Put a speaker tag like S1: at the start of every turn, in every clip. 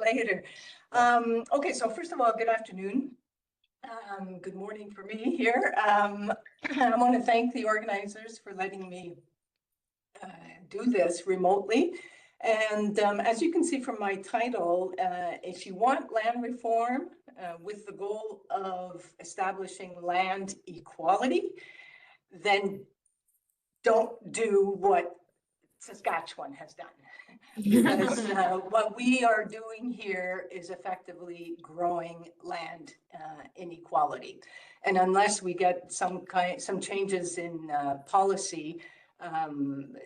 S1: later. Okay, so first of all, good afternoon. Good morning for me here. I want to thank the organizers for letting me do this remotely. And as you can see from my title, if you want land reform with the goal of establishing land equality, then don't do what Saskatchewan has done. Because what we are doing here is effectively growing land inequality. And unless we get some changes in policy,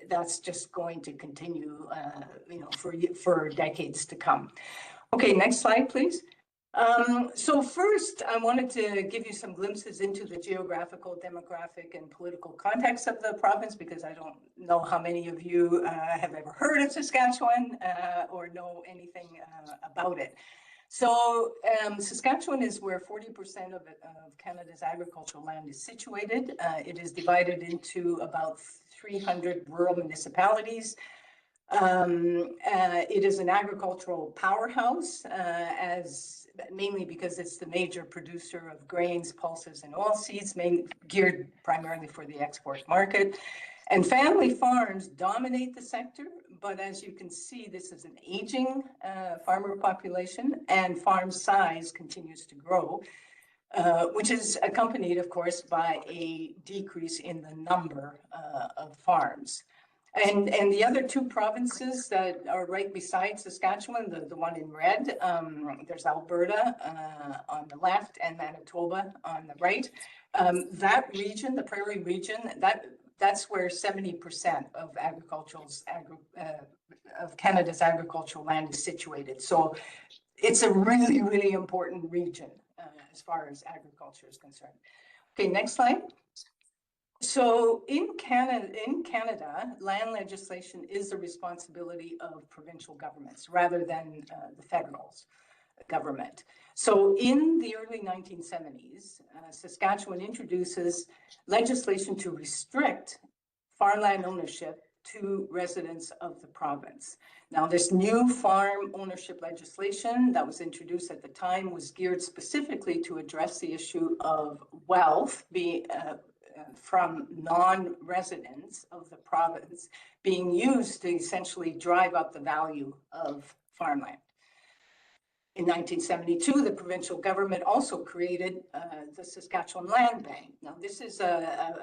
S1: that's just going to continue, for decades to come. Okay, next slide, please. So first, I wanted to give you some glimpses into the geographical, demographic, and political context of the province, because I don't know how many of you have ever heard of Saskatchewan or know anything about it. So Saskatchewan is where 40% of Canada's agricultural land is situated. It is divided into about 300 rural municipalities. It is an agricultural powerhouse, mainly because it's the major producer of grains, pulses, and oilseeds, geared primarily for the export market. And family farms dominate the sector, but as you can see, this is an aging farmer population, and farm size continues to grow, which is accompanied, of course, by a decrease in the number of farms. And the other two provinces that are right beside Saskatchewan, the one in red, there's Alberta on the left and Manitoba on the right. That region, the prairie region, that's where 70% of of Canada's agricultural land is situated. So it's a really, really important region as far as agriculture is concerned. Okay, next slide. So in Canada, land legislation is the responsibility of provincial governments rather than the federal government. So in the early 1970s, Saskatchewan introduces legislation to restrict farmland ownership to residents of the province. Now, this new farm ownership legislation that was introduced at the time was geared specifically to address the issue of wealth from non-residents of the province being used to essentially drive up the value of farmland. In 1972, the provincial government also created the Saskatchewan Land Bank. Now, this is a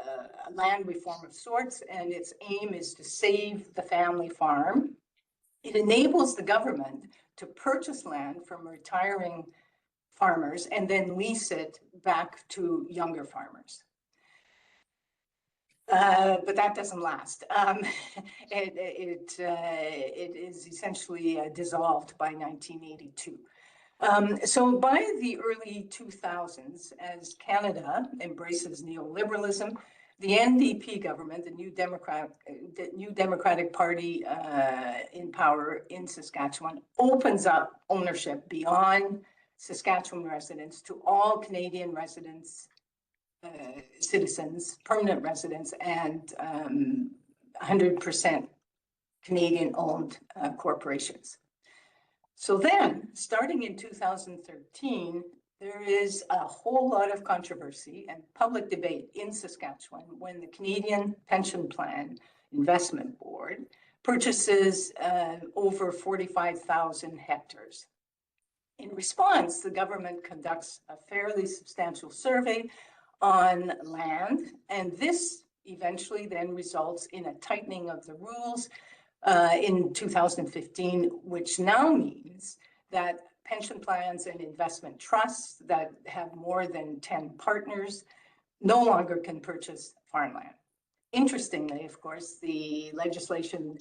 S1: land reform of sorts, and its aim is to save the family farm. It enables the government to purchase land from retiring farmers and then lease it back to younger farmers. But that doesn't last. It is essentially dissolved by 1982. So by the early 2000s, as Canada embraces neoliberalism, the NDP government, the New Democratic Party in power in Saskatchewan, opens up ownership beyond Saskatchewan residents to all Canadian residents, citizens, permanent residents, and 100% Canadian-owned corporations. So then, starting in 2013, there is a whole lot of controversy and public debate in Saskatchewan when the Canadian Pension Plan Investment Board purchases over 45,000 hectares. In response, the government conducts a fairly substantial survey on land, and this eventually then results in a tightening of the rules in 2015, which now means that pension plans and investment trusts that have more than 10 partners no longer can purchase farmland. Interestingly, of course, the legislation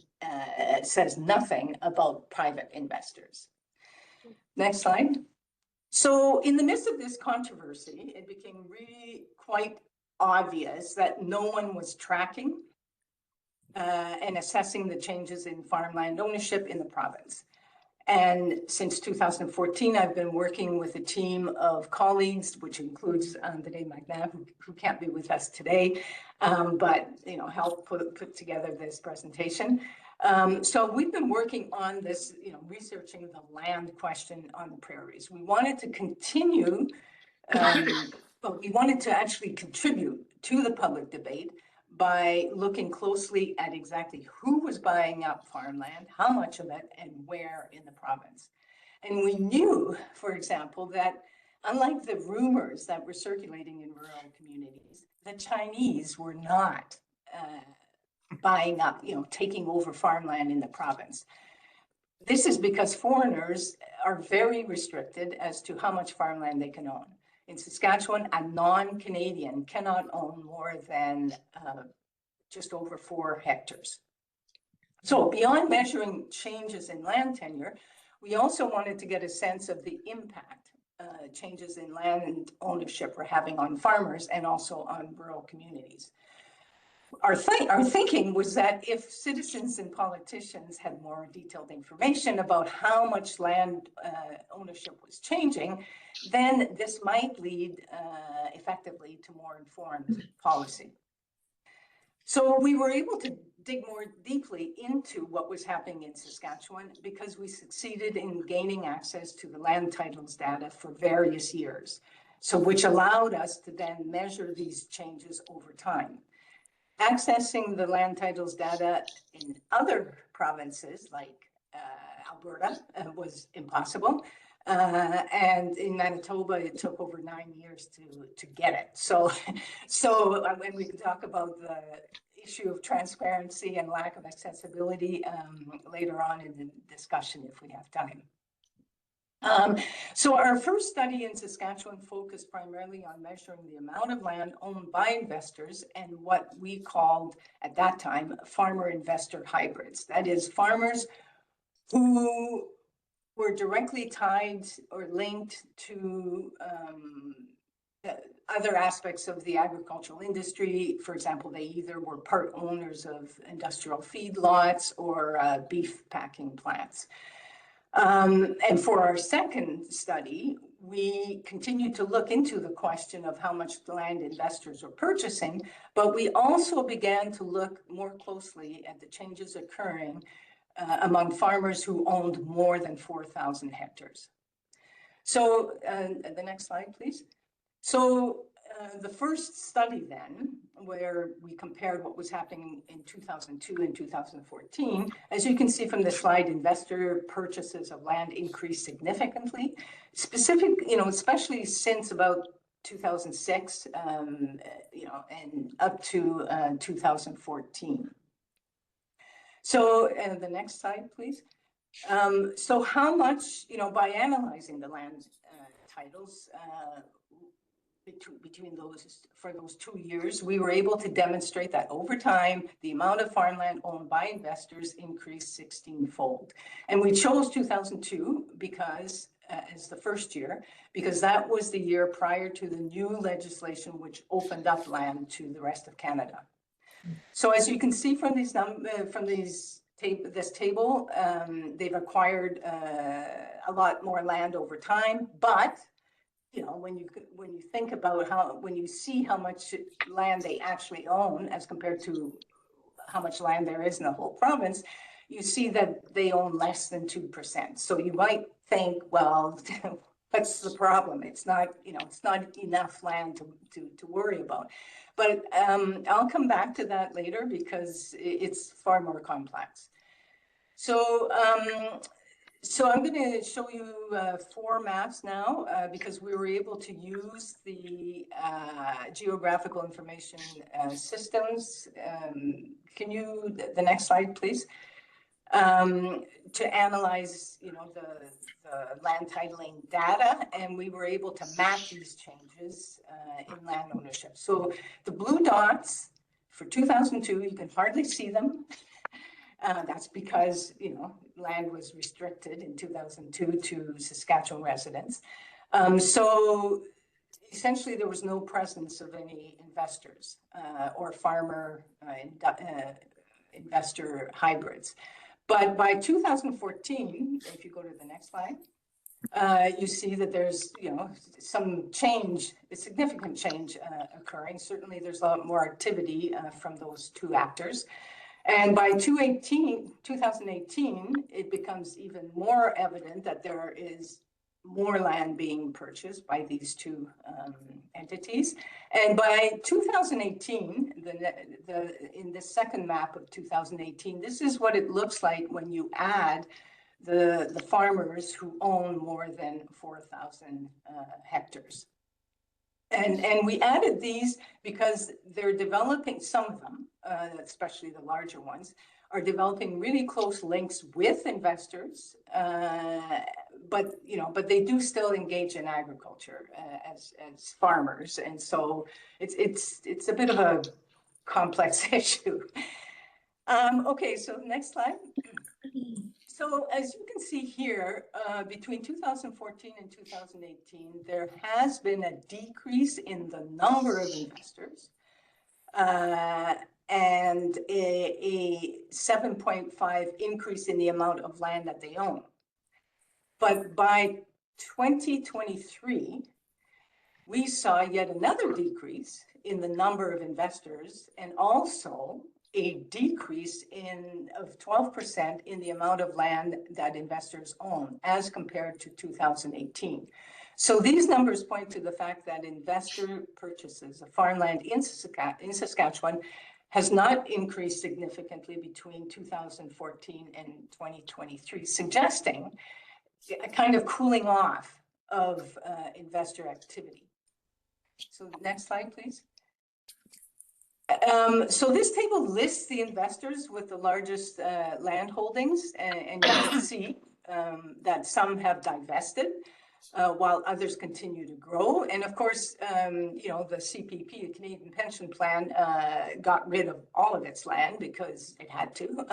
S1: says nothing about private investors. Next slide. So in the midst of this controversy, it became really quite obvious that no one was tracking and assessing the changes in farmland ownership in the province. And since 2014, I've been working with a team of colleagues, which includes Annette Desmarais, who can't be with us today, but helped put together this presentation. So we've been working on this, researching the land question on the prairies. We wanted to continue, but we wanted to actually contribute to the public debate by looking closely at exactly who was buying up farmland, how much of it, and where in the province. And we knew, for example, that unlike the rumors that were circulating in rural communities, the Chinese were not buying up, taking over farmland in the province. This is because foreigners are very restricted as to how much farmland they can own. In Saskatchewan, a non-Canadian cannot own more than just over 4 hectares. So beyond measuring changes in land tenure, we also wanted to get a sense of the impact changes in land ownership were having on farmers and also on rural communities. Our thinking was that if citizens and politicians had more detailed information about how much land ownership was changing, then this might lead effectively to more informed policy. So we were able to dig more deeply into what was happening in Saskatchewan because we succeeded in gaining access to the land titles data for various years, so which allowed us to then measure these changes over time. Accessing the land titles data in other provinces like Alberta was impossible. And in Manitoba, it took over 9 years to get it. So when we can talk about the issue of transparency and lack of accessibility later on in the discussion if we have time. So our first study in Saskatchewan focused primarily on measuring the amount of land owned by investors and what we called at that time farmer-investor hybrids. That is, farmers who were directly tied or linked to other aspects of the agricultural industry. For example, they either were part owners of industrial feedlots or beef packing plants. And for our second study, we continued to look into the question of how much land investors are purchasing, but we also began to look more closely at the changes occurring among farmers who owned more than 4,000 hectares. So the next slide, please. So the first study then, where we compared what was happening in 2002 and 2014, as you can see from the slide, investor purchases of land increased significantly, especially since about 2006, and up to 2014. So the next slide, please. So how much, by analyzing the land titles, between for those 2 years, we were able to demonstrate that over time, the amount of farmland owned by investors increased 16-fold. And we chose 2002 because, as the first year, because that was the year prior to the new legislation which opened up land to the rest of Canada. So as you can see from these this table, they've acquired a lot more land over time, but when you think about when you see how much land they actually own as compared to how much land there is in the whole province, you see that they own less than 2%. So you might think, well, what's the problem? It's not enough land to worry about. But I'll come back to that later because it's far more complex. So I'm going to show you 4 maps now because we were able to use the geographical information systems. Can you, the next slide, please, to analyze, the land titling data, and we were able to map these changes in land ownership. So the blue dots for 2002, you can hardly see them. That's because, land was restricted in 2002 to Saskatchewan residents. So essentially there was no presence of any investors or farmer investor hybrids. But by 2014, if you go to the next slide, you see that there's, some change, a significant change occurring. Certainly there's a lot more activity from those 2 actors. And by 2018, it becomes even more evident that there is more land being purchased by these two entities. And by 2018, in the second map of 2018, this is what it looks like when you add the farmers who own more than 4,000 hectares. And we added these because they're developing, some of them, especially the larger ones, are developing really close links with investors, but they do still engage in agriculture as farmers, and so it's a bit of a complex issue. Okay, so next slide. So as you can see here, between 2014 and 2018, there has been a decrease in the number of investors, and a 7.5 increase in the amount of land that they own. But by 2023, we saw yet another decrease in the number of investors, and also a decrease of 12% in the amount of land that investors own as compared to 2018. So these numbers point to the fact that investor purchases of farmland in Saskatchewan has not increased significantly between 2014 and 2023, suggesting a kind of cooling off of investor activity. So next slide, please. So this table lists the investors with the largest land holdings, and you can see that some have divested while others continue to grow. And of course, the CPP, the Canadian Pension Plan, got rid of all of its land because it had to.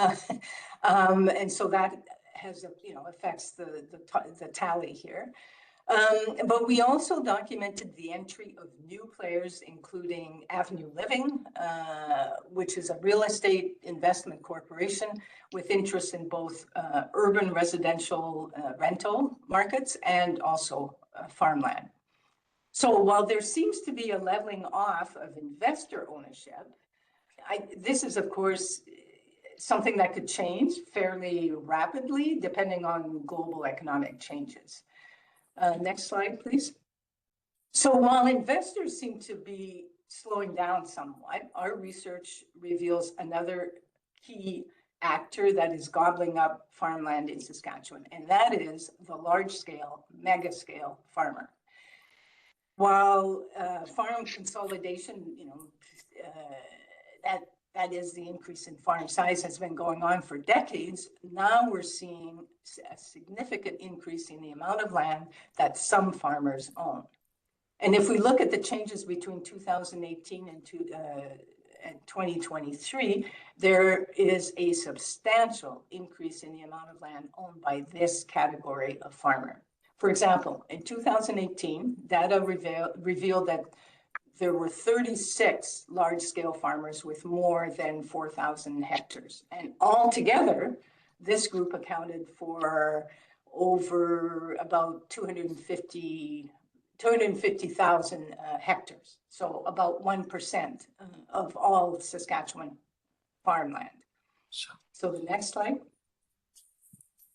S1: And so that has, affects the tally here. But we also documented the entry of new players, including Avenue Living, which is a real estate investment corporation with interests in both urban residential rental markets and also farmland. So while there seems to be a leveling off of investor ownership, this is, of course, something that could change fairly rapidly depending on global economic changes. Next slide, please. So while investors seem to be slowing down somewhat, our research reveals another key actor that is gobbling up farmland in Saskatchewan, and that is the large-scale, mega-scale farmer. While farm consolidation, that is the increase in farm size has been going on for decades, now we're seeing a significant increase in the amount of land that some farmers own. And if we look at the changes between 2018 and 2023, there is a substantial increase in the amount of land owned by this category of farmer. For example, in 2018, data revealed that there were 36 large-scale farmers with more than 4,000 hectares. And altogether, this group accounted for over about 250,000 hectares. So about 1% of all Saskatchewan farmland. So the next slide.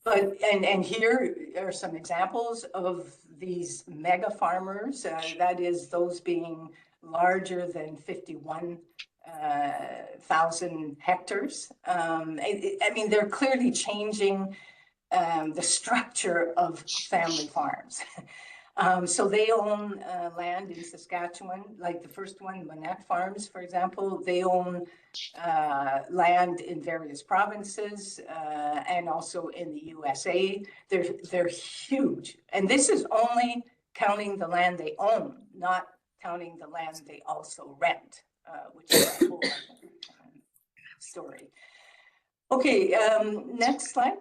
S1: And here are some examples of these mega farmers, that is those being larger than 51,000 hectares. I mean, they're clearly changing the structure of family farms. So they own land in Saskatchewan, like the first one, Annette Farms, for example. They own land in various provinces and also in the USA. They're huge. And this is only counting the land they own, not counting the land they also rent, which is a whole story. Okay, next slide.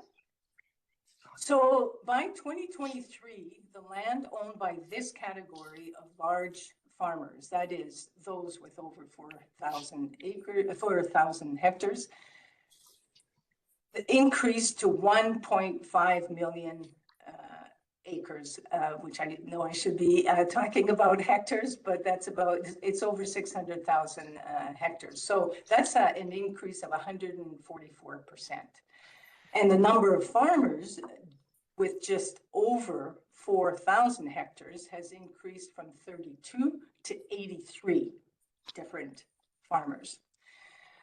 S1: So by 2023, the land owned by this category of large farmers, that is those with over 4,000 hectares, increased to 1.5 million acres, which I know I should be talking about hectares, but it's over 600,000 hectares. So that's an increase of 144%. And the number of farmers with just over 4,000 hectares has increased from 32 to 83 different farmers.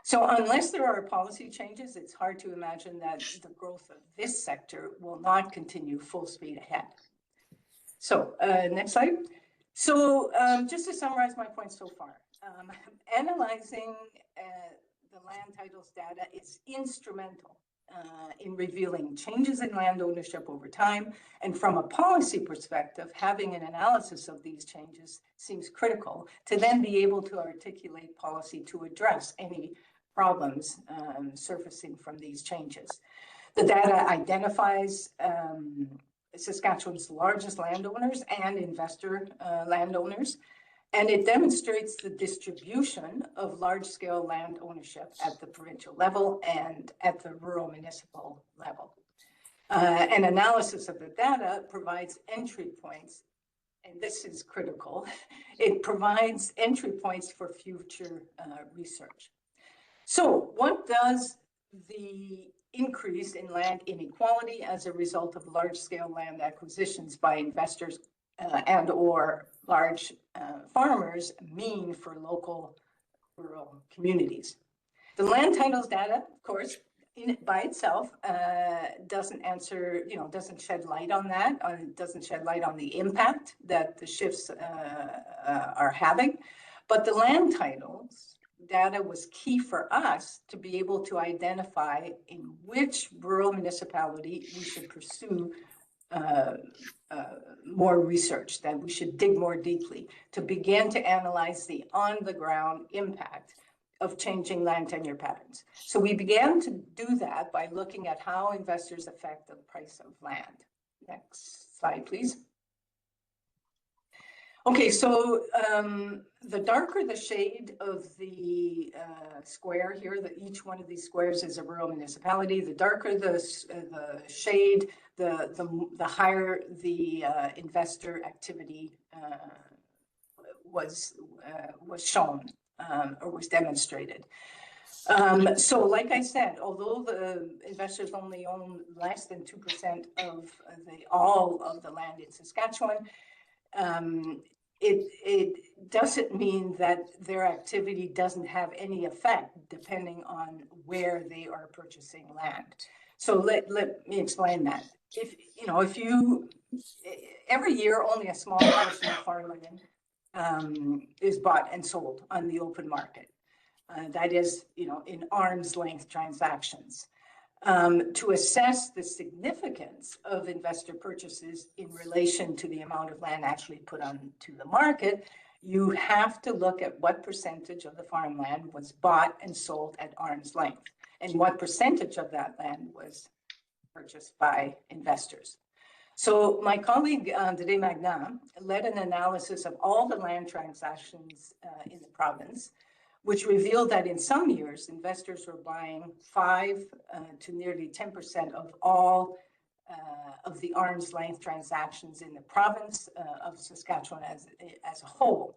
S1: So unless there are policy changes, it's hard to imagine that the growth of this sector will not continue full speed ahead. So next slide. So just to summarize my points so far, analyzing the land titles data is instrumental in revealing changes in land ownership over time. And from a policy perspective, having an analysis of these changes seems critical to then be able to articulate policy to address any problems surfacing from these changes. The data identifies Saskatchewan's largest landowners and investor landowners, and it demonstrates the distribution of large-scale land ownership at the provincial level and at the rural municipal level. An analysis of the data provides entry points, and this is critical. It provides entry points for future research. So what does the increase in land inequality as a result of large-scale land acquisitions by investors and or large farmers mean for local rural communities? The land titles data, of course, by itself doesn't answer, doesn't shed light on that, doesn't shed light on the impact that the shifts are having. But the land titles data was key for us to be able to identify in which rural municipality we should pursue more research, that we should dig more deeply to begin to analyze the on-the-ground impact of changing land tenure patterns. So we began to do that by looking at how investors affect the price of land. Next slide, please. Okay, so the darker the shade of the square here, that each one of these squares is a rural municipality, the darker the shade, the higher the investor activity was shown or was demonstrated. So like I said, although the investors only own less than 2% of all of the land in Saskatchewan, it doesn't mean that their activity doesn't have any effect depending on where they are purchasing land. So let me explain that. If every year only a small portion of farmland is bought and sold on the open market. That is, in arm's length transactions. To assess the significance of investor purchases in relation to the amount of land actually put onto the market, you have to look at what percentage of the farmland was bought and sold at arm's length, and what percentage of that land was purchased by investors. So my colleague, Annette Desmarais, led an analysis of all the land transactions in the province, which revealed that in some years, investors were buying 5 to nearly 10% of all of the arm's length transactions in the province of Saskatchewan as a whole.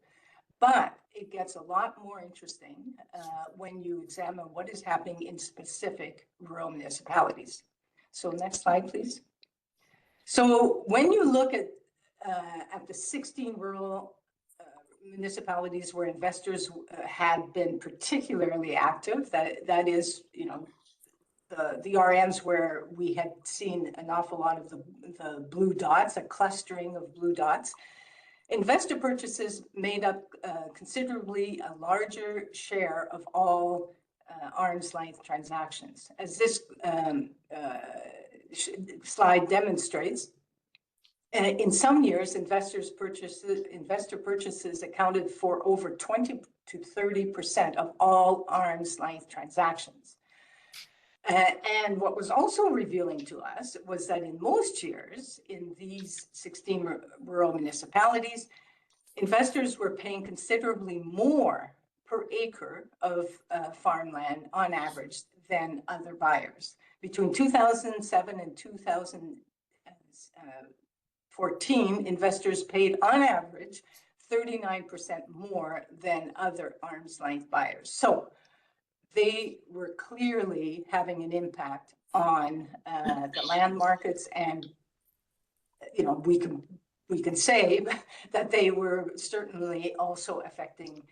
S1: But it gets a lot more interesting when you examine what is happening in specific rural municipalities. So next slide, please. So when you look at the 16 rural municipalities where investors had been particularly active, that is, the RMs where we had seen an awful lot of the blue dots, a clustering of blue dots, investor purchases made up considerably a larger share of all arm's length transactions. As this slide demonstrates, in some years, investor purchases accounted for over 20 to 30% of all arm's length transactions. And what was also revealing to us was that in most years, in these 16 rural municipalities, investors were paying considerably more per acre of farmland on average than other buyers. Between 2007 and 2014, 2014, investors paid on average 39% more than other arm's length buyers. So they were clearly having an impact on the land markets, and we can say that they were certainly also affecting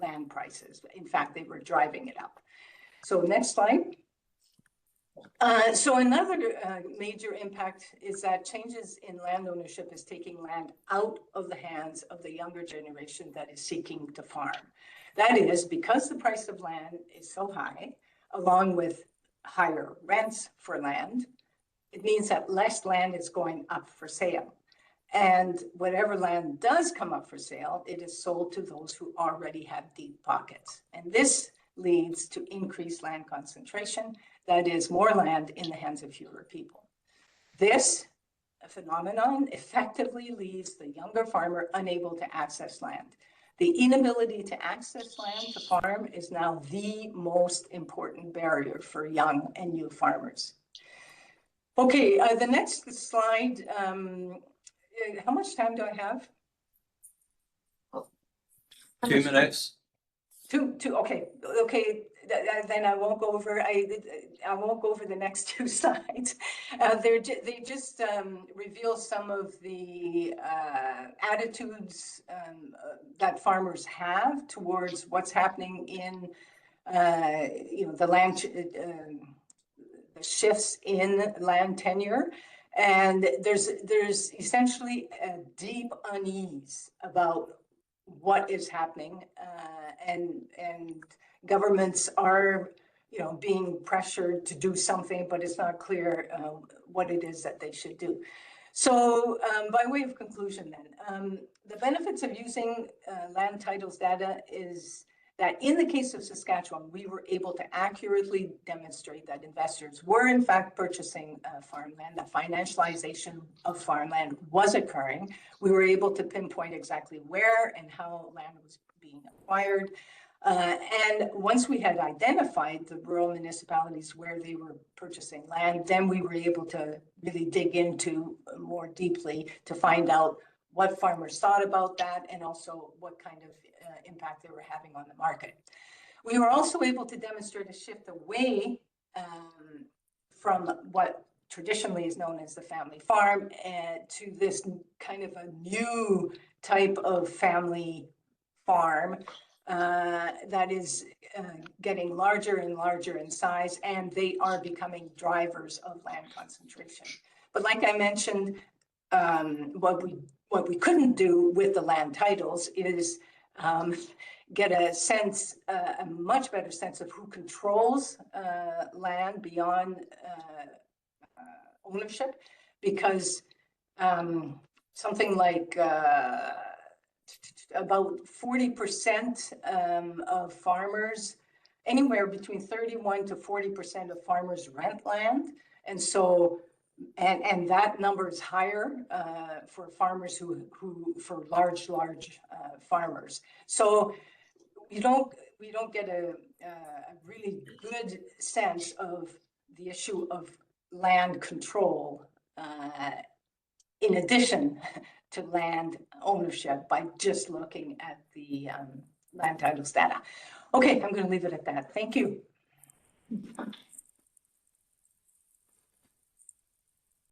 S1: land prices. In fact, they were driving it up. So next slide. So another major impact is that changes in land ownership is taking land out of the hands of the younger generation that is seeking to farm. That is because the price of land is so high, along with higher rents for land, it means that less land is going up for sale. And whatever land does come up for sale, it is sold to those who already have deep pockets. And this leads to increased land concentration, that is more land in the hands of fewer people. This phenomenon effectively leaves the younger farmer unable to access land. The inability to access land to farm is now the most important barrier for young and new farmers. Okay, the next slide, how much time do I have?
S2: 2 minutes.
S1: Okay. Then I won't go over. I won't go over the next two slides. They just reveal some of the attitudes that farmers have towards what's happening in the land, the shifts in land tenure. And there's essentially a deep unease about what is happening, and governments are, being pressured to do something, but it's not clear what it is that they should do. So, by way of conclusion, then, the benefits of using land titles data is that in the case of Saskatchewan, we were able to accurately demonstrate that investors were in fact purchasing farmland. The financialisation of farmland was occurring. We were able to pinpoint exactly where and how land was being acquired. And once we had identified the rural municipalities where they were purchasing land, then we were able to really dig into more deeply to find out what farmers thought about that and also what kind of impact they were having on the market. We were also able to demonstrate a shift away from what traditionally is known as the family farm to this kind of a new type of family farm that is getting larger and larger in size, and they are becoming drivers of land concentration. But like I mentioned, what we couldn't do with the land titles is get a sense, a much better sense of who controls land beyond ownership, because something like about 40% of farmers, anywhere between 31 to 40% of farmers rent land. And so, and that number is higher for farmers who for large farmers. So we don't get a really good sense of the issue of land control in addition to land ownership by just looking at the land titles data. Okay, I'm going to leave it at that. Thank you.